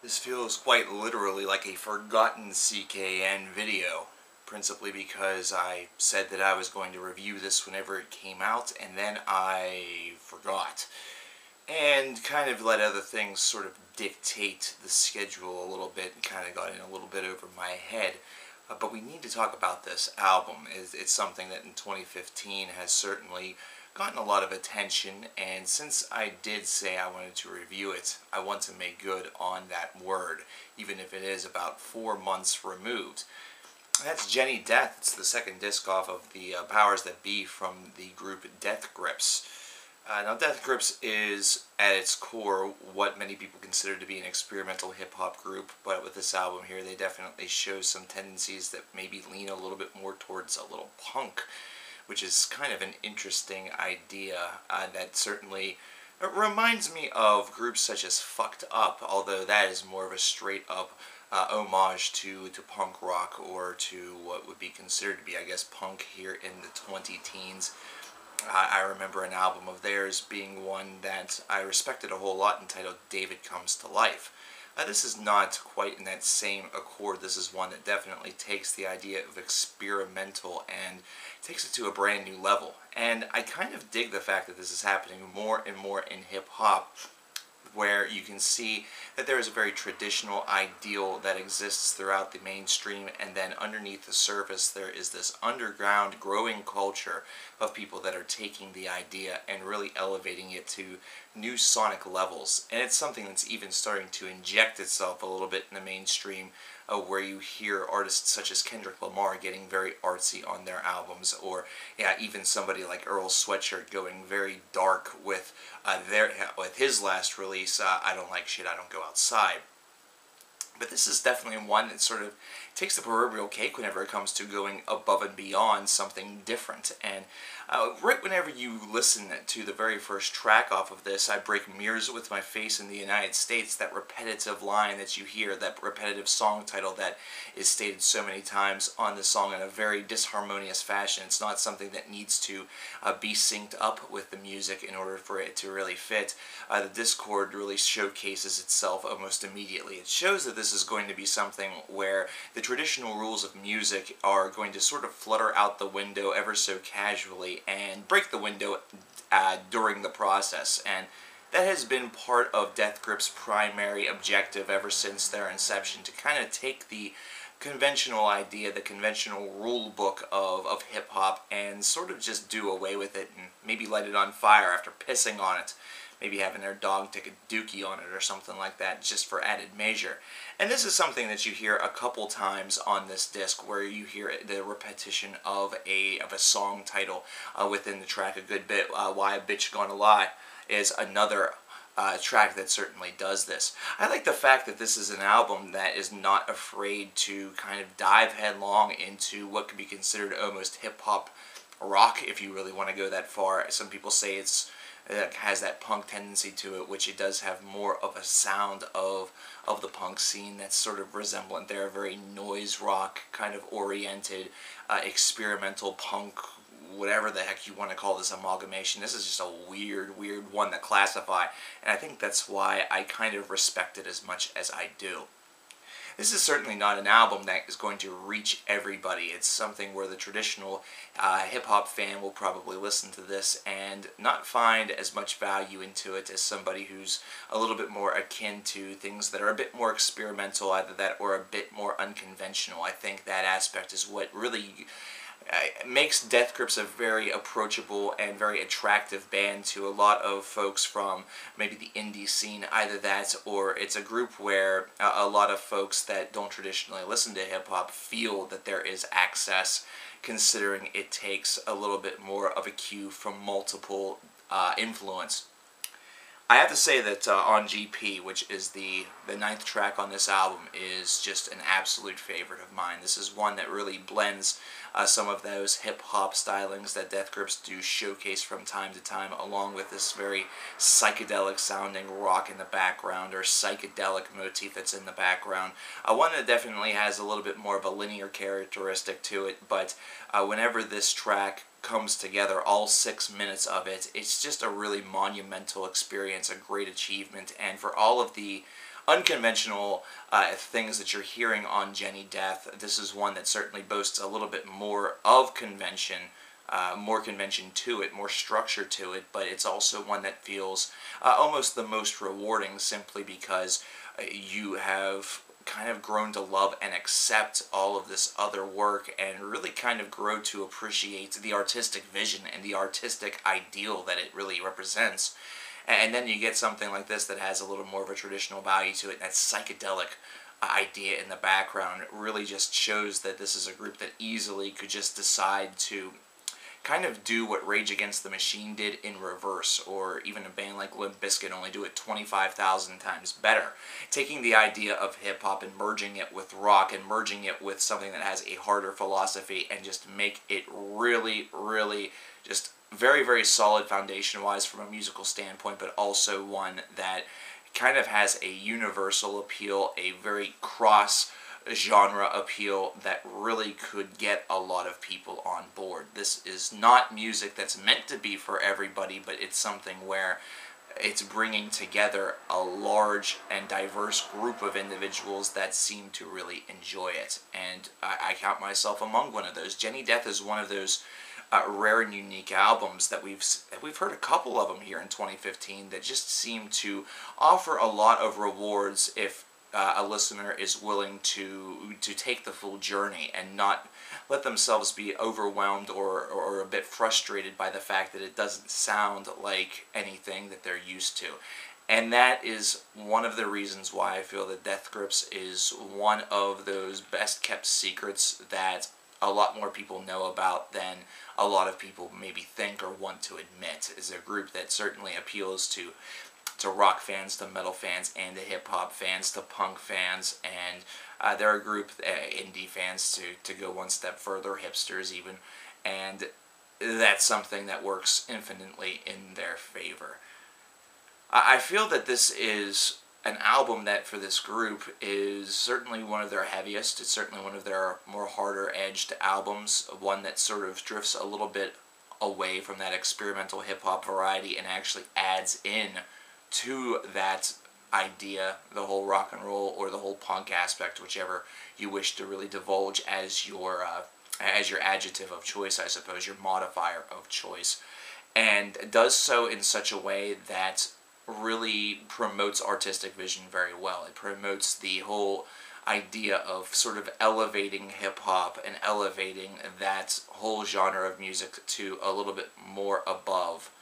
This feels quite literally like a forgotten CKN video, principally because I said that I was going to review this whenever it came out, and then I forgot. And kind of let other things sort of dictate the schedule a little bit, and kind of got in a little bit over my head. But we need to talk about this album. It's something that in 2015 has certainly gotten a lot of attention, and since I did say I wanted to review it, I want to make good on that word, even if it is about 4 months removed. That's Jenny Death. It's the second disc off of the Powers That Be from the group Death Grips. Now, Death Grips is, at its core, what many people consider to be an experimental hip-hop group, but with this album here, they definitely show some tendencies that maybe lean a little bit more towards a little punk, which is kind of an interesting idea that certainly reminds me of groups such as Fucked Up, although that is more of a straight-up homage to punk rock, or to what would be considered to be, I guess, punk here in the 20-teens. I remember an album of theirs being one that I respected a whole lot, entitled David Comes to Life. This is not quite in that same accord. This is one that definitely takes the idea of experimental and takes it to a brand new level. And I kind of dig the fact that this is happening more and more in hip-hop, where you can see that there is a very traditional ideal that exists throughout the mainstream, and then underneath the surface there is this underground growing culture of people that are taking the idea and really elevating it to new sonic levels. And it's something that's even starting to inject itself a little bit in the mainstream, where you hear artists such as Kendrick Lamar getting very artsy on their albums, or even somebody like Earl Sweatshirt going very dark with his last release, I Don't Like Shit, I Don't Go Outside. But this is definitely one that sort of takes the proverbial cake whenever it comes to going above and beyond something different. And right whenever you listen to the very first track off of this, I Break Mirrors with My Face in the United States, that repetitive line that you hear, that repetitive song title that is stated so many times on the song in a very disharmonious fashion. It's not something that needs to be synced up with the music in order for it to really fit. The Discord really showcases itself almost immediately. It shows that this is going to be something where the traditional rules of music are going to sort of flutter out the window ever so casually and break the window during the process. And that has been part of Death Grip's primary objective ever since their inception, to kind of take the conventional idea, the conventional rule book of hip-hop, and sort of just do away with it and maybe light it on fire after pissing on it. Maybe having their dog take a dookie on it or something like that, just for added measure. And this is something that you hear a couple times on this disc, where you hear the repetition of a song title within the track a good bit. Why a Bitch Gonna Lie is another track that certainly does this. I like the fact that this is an album that is not afraid to kind of dive headlong into what could be considered almost hip-hop rock, if you really want to go that far. Some people say it has that punk tendency to it, which it does have more of a sound of the punk scene that's sort of resemblant. They're a very noise rock kind of oriented, experimental punk, whatever the heck you want to call this amalgamation. This is just a weird one to classify, and I think that's why I kind of respect it as much as I do. This is certainly not an album that is going to reach everybody. It's something where the traditional hip-hop fan will probably listen to this and not find as much value into it as somebody who's a little bit more akin to things that are a bit more experimental, either that or a bit more unconventional. I think that aspect is what really makes Death Grips a very approachable and very attractive band to a lot of folks from maybe the indie scene. Either that, or it's a group where a lot of folks that don't traditionally listen to hip-hop feel that there is access, considering it takes a little bit more of a cue from multiple influence. I have to say that On GP, which is the 9th track on this album, is just an absolute favorite of mine. This is one that really blends some of those hip-hop stylings that Death Grips do showcase from time to time, along with this very psychedelic-sounding rock in the background, or psychedelic motif that's in the background. One that definitely has a little bit more of a linear characteristic to it, but whenever this track comes together, all 6 minutes of it, it's just a really monumental experience, a great achievement. And for all of the unconventional things that you're hearing on Jenny Death. This is one that certainly boasts a little bit more of convention, more convention to it, more structure to it, but it's also one that feels almost the most rewarding, simply because you have kind of grown to love and accept all of this other work, and really kind of grow to appreciate the artistic vision and the artistic ideal that it really represents. And then you get something like this that has a little more of a traditional value to it. That psychedelic idea in the background really just shows that this is a group that easily could just decide to kind of do what Rage Against the Machine did in reverse, or even a band like Limp Bizkit only do it 25,000 times better. Taking the idea of hip-hop and merging it with rock, and merging it with something that has a harder philosophy, and just make it really, really just very, very solid foundation-wise from a musical standpoint, but also one that kind of has a universal appeal, a very cross-genre appeal that really could get a lot of people on board. This is not music that's meant to be for everybody, but it's something where it's bringing together a large and diverse group of individuals that seem to really enjoy it. And I count myself among one of those. Jenny Death is one of those rare and unique albums that we've heard a couple of them here in 2015 that just seem to offer a lot of rewards if a listener is willing to take the full journey and not let themselves be overwhelmed or a bit frustrated by the fact that it doesn't sound like anything that they're used to. And that is one of the reasons why I feel that Death Grips is one of those best kept secrets that a lot more people know about than a lot of people maybe think or want to admit. Is a group that certainly appeals to rock fans, to metal fans, and to hip-hop fans, to punk fans, and they're a group, indie fans to go one step further, hipsters even, and that's something that works infinitely in their favor. I feel that this is an album that for this group is certainly one of their heaviest. It's certainly one of their more harder-edged albums, one that sort of drifts a little bit away from that experimental hip-hop variety and actually adds in to that idea, the whole rock and roll or the whole punk aspect, whichever you wish to really divulge as your adjective of choice, I suppose, your modifier of choice, and does so in such a way that really promotes artistic vision very well. It promotes the whole idea of sort of elevating hip-hop and elevating that whole genre of music to a little bit more above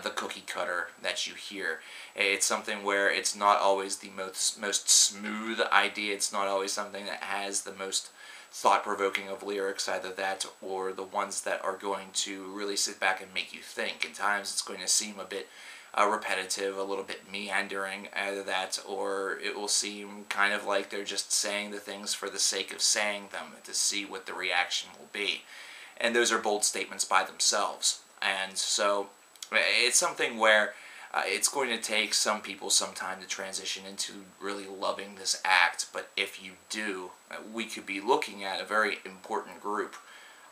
the cookie cutter that you hear. It's something where it's not always the most smooth idea. It's not always something that has the most thought-provoking of lyrics, either that or the ones that are going to really sit back and make you think. At times it's going to seem a bit repetitive, a little bit meandering, either that or it will seem kind of like they're just saying the things for the sake of saying them to see what the reaction will be. And those are bold statements by themselves. And so it's something where it's going to take some people some time to transition into really loving this act, but if you do, we could be looking at a very important group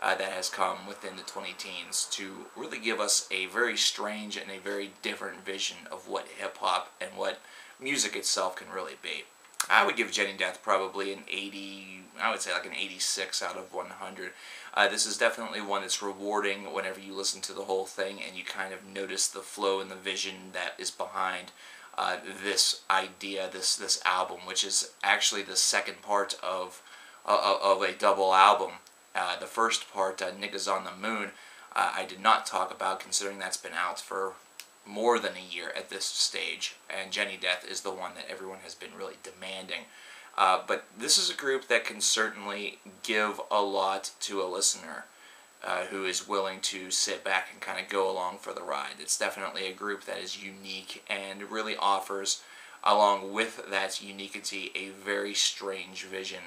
that has come within the 20-teens to really give us a very strange and a very different vision of what hip-hop and what music itself can really be. I would give Jenny Death probably an 80, I would say like an 86 out of 100. This is definitely one that's rewarding whenever you listen to the whole thing and you kind of notice the flow and the vision that is behind this idea, this album, which is actually the second part of a double album. The first part, Niggas on the Moon, I did not talk about, considering that's been out for more than a year at this stage, and Jenny Death is the one that everyone has been really demanding. But this is a group that can certainly give a lot to a listener who is willing to sit back and kind of go along for the ride. It's definitely a group that is unique and really offers, along with that uniquity, a very strange vision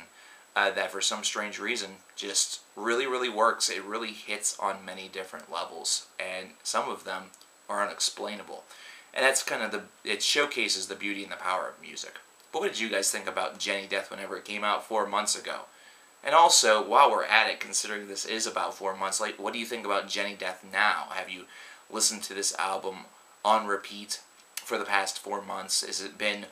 that for some strange reason just really, really works. It really hits on many different levels, and some of them are unexplainable. And that's kind of it showcases the beauty and the power of music. But what did you guys think about Jenny Death whenever it came out 4 months ago? And also, while we're at it, considering this is about 4 months late, what do you think about Jenny Death now? Have you listened to this album on repeat for the past 4 months? Has it been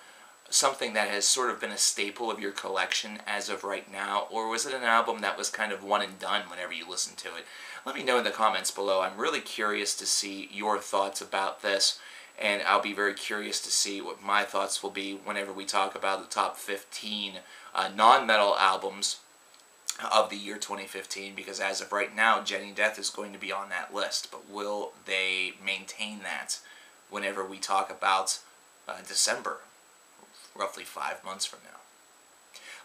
something that has sort of been a staple of your collection as of right now, or was it an album that was kind of one and done whenever you listened to it? Let me know in the comments below. I'm really curious to see your thoughts about this, and I'll be very curious to see what my thoughts will be whenever we talk about the top 15 non-metal albums of the year 2015, because as of right now, Jenny Death is going to be on that list, but will they maintain that whenever we talk about December, roughly 5 months from now?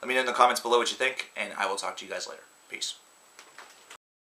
Let me know in the comments below what you think, and I will talk to you guys later. Peace.